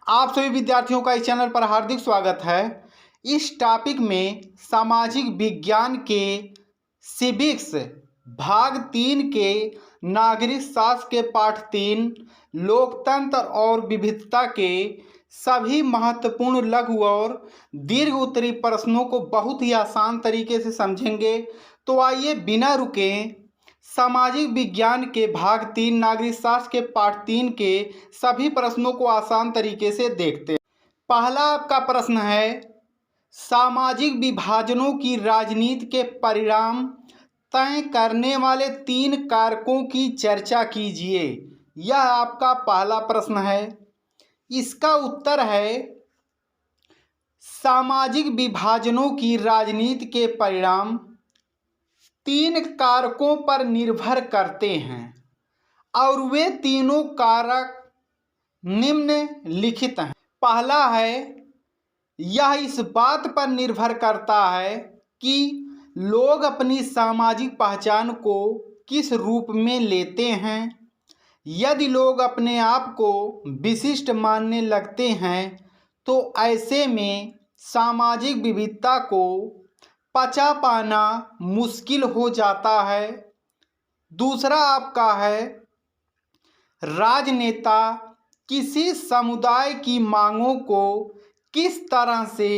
आप सभी विद्यार्थियों का इस चैनल पर हार्दिक स्वागत है। इस टॉपिक में सामाजिक विज्ञान के सिविक्स भाग 3 के नागरिक शास्त्र के पाठ 3 लोकतंत्र और विविधता के सभी महत्वपूर्ण लघु और दीर्घ उत्तरी प्रश्नों को बहुत ही आसान तरीके से समझेंगे। तो आइए बिना रुके सामाजिक विज्ञान के भाग 3 नागरिक शास्त्र के पाठ 3 के सभी प्रश्नों को आसान तरीके से देखते हैं। पहला आपका प्रश्न है, सामाजिक विभाजनों की राजनीति के परिणाम तय करने वाले 3 कारकों की चर्चा कीजिए। यह आपका पहला प्रश्न है। इसका उत्तर है, सामाजिक विभाजनों की राजनीति के परिणाम 3 कारकों पर निर्भर करते हैं और वे तीनों कारक निम्नलिखित हैं। पहला है, यह इस बात पर निर्भर करता है कि लोग अपनी सामाजिक पहचान को किस रूप में लेते हैं। यदि लोग अपने आप को विशिष्ट मानने लगते हैं तो ऐसे में सामाजिक विविधता को पचा पाना मुश्किल हो जाता है। दूसरा आपका है, राजनेता किसी समुदाय की मांगों को किस तरह से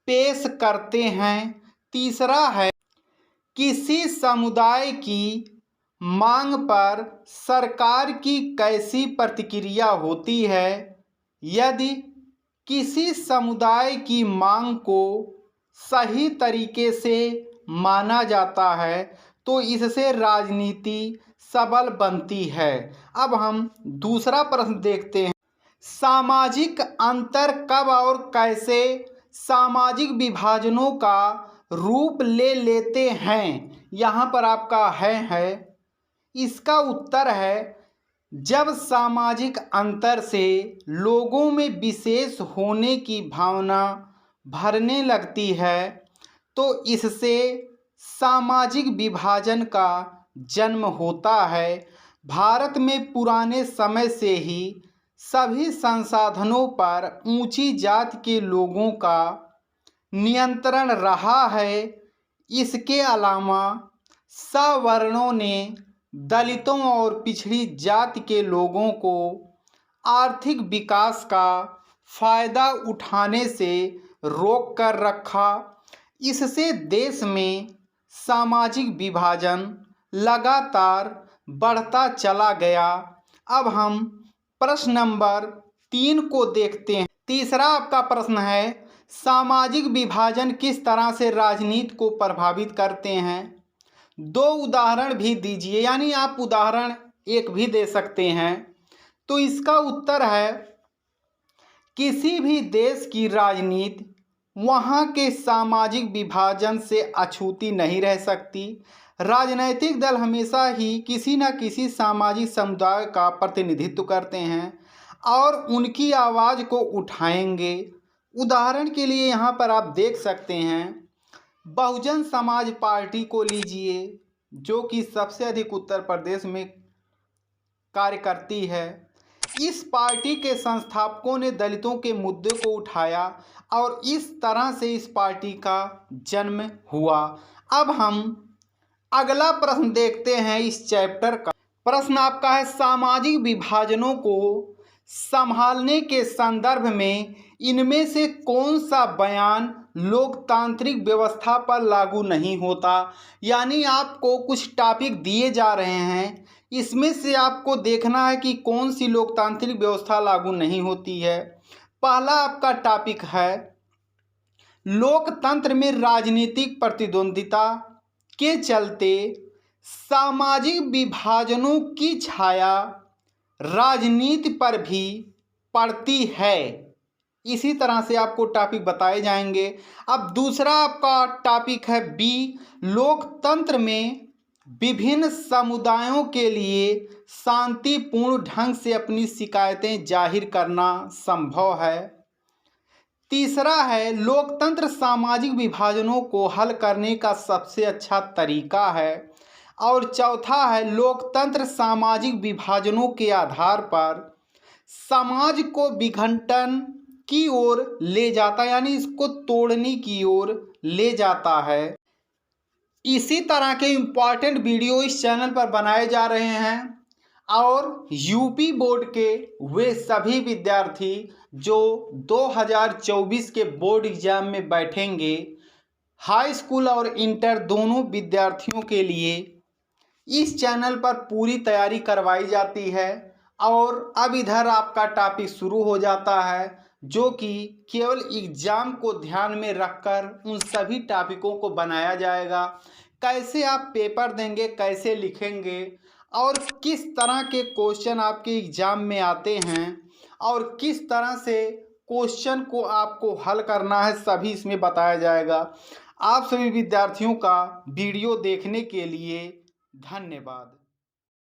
पेश करते हैं। तीसरा है, किसी समुदाय की मांग पर सरकार की कैसी प्रतिक्रिया होती है। यदि किसी समुदाय की मांग को सही तरीके से माना जाता है तो इससे राजनीति सबल बनती है। अब हम दूसरा प्रश्न देखते हैं, सामाजिक अंतर कब और कैसे सामाजिक विभाजनों का रूप ले लेते हैं। यहाँ पर आपका है। इसका उत्तर है, जब सामाजिक अंतर से लोगों में विशेष होने की भावना भरने लगती है तो इससे सामाजिक विभाजन का जन्म होता है। भारत में पुराने समय से ही सभी संसाधनों पर ऊंची जाति के लोगों का नियंत्रण रहा है। इसके अलावा सवर्णों ने दलितों और पिछड़ी जाति के लोगों को आर्थिक विकास का फायदा उठाने से रोक कर रखा। इससे देश में सामाजिक विभाजन लगातार बढ़ता चला गया। अब हम प्रश्न नंबर 3 को देखते हैं। तीसरा आपका प्रश्न है, सामाजिक विभाजन किस तरह से राजनीति को प्रभावित करते हैं। 2 उदाहरण भी दीजिए, यानी आप उदाहरण 1 भी दे सकते हैं। तो इसका उत्तर है, किसी भी देश की राजनीति वहाँ के सामाजिक विभाजन से अछूती नहीं रह सकती। राजनैतिक दल हमेशा ही किसी न किसी सामाजिक समुदाय का प्रतिनिधित्व करते हैं और उनकी आवाज़ को उठाएंगे। उदाहरण के लिए यहाँ पर आप देख सकते हैं, बहुजन समाज पार्टी को लीजिए, जो कि सबसे अधिक उत्तर प्रदेश में कार्य करती है। इस पार्टी के संस्थापकों ने दलितों के मुद्दे को उठाया और इस तरह से इस पार्टी का जन्म हुआ। अब हम अगला प्रश्न देखते हैं इस चैप्टर का। प्रश्न आपका है, सामाजिक विभाजनों को संभालने के संदर्भ में इनमें से कौन सा बयान लोकतांत्रिक व्यवस्था पर लागू नहीं होता। यानी आपको कुछ टॉपिक दिए जा रहे हैं, इसमें से आपको देखना है कि कौन सी लोकतांत्रिक व्यवस्था लागू नहीं होती है। पहला आपका टॉपिक है, लोकतंत्र में राजनीतिक प्रतिद्वंदिता के चलते सामाजिक विभाजनों की छाया राजनीति पर भी पड़ती है। इसी तरह से आपको टॉपिक बताए जाएंगे। अब दूसरा आपका टॉपिक है बी, लोकतंत्र में विभिन्न समुदायों के लिए शांतिपूर्ण ढंग से अपनी शिकायतें जाहिर करना संभव है। तीसरा है, लोकतंत्र सामाजिक विभाजनों को हल करने का सबसे अच्छा तरीका है। और चौथा है, लोकतंत्र सामाजिक विभाजनों के आधार पर समाज को विघटन की ओर ले जाता है, यानी इसको तोड़ने की ओर ले जाता है। इसी तरह के इम्पॉर्टेंट वीडियो इस चैनल पर बनाए जा रहे हैं और यूपी बोर्ड के वे सभी विद्यार्थी जो 2024 के बोर्ड एग्जाम में बैठेंगे, हाई स्कूल और इंटर दोनों विद्यार्थियों के लिए इस चैनल पर पूरी तैयारी करवाई जाती है। और अब इधर आपका टॉपिक शुरू हो जाता है जो कि केवल एग्ज़ाम को ध्यान में रखकर उन सभी टॉपिकों को बनाया जाएगा। कैसे आप पेपर देंगे, कैसे लिखेंगे और किस तरह के क्वेश्चन आपके एग्ज़ाम में आते हैं और किस तरह से क्वेश्चन को आपको हल करना है, सभी इसमें बताया जाएगा। आप सभी विद्यार्थियों का वीडियो देखने के लिए धन्यवाद।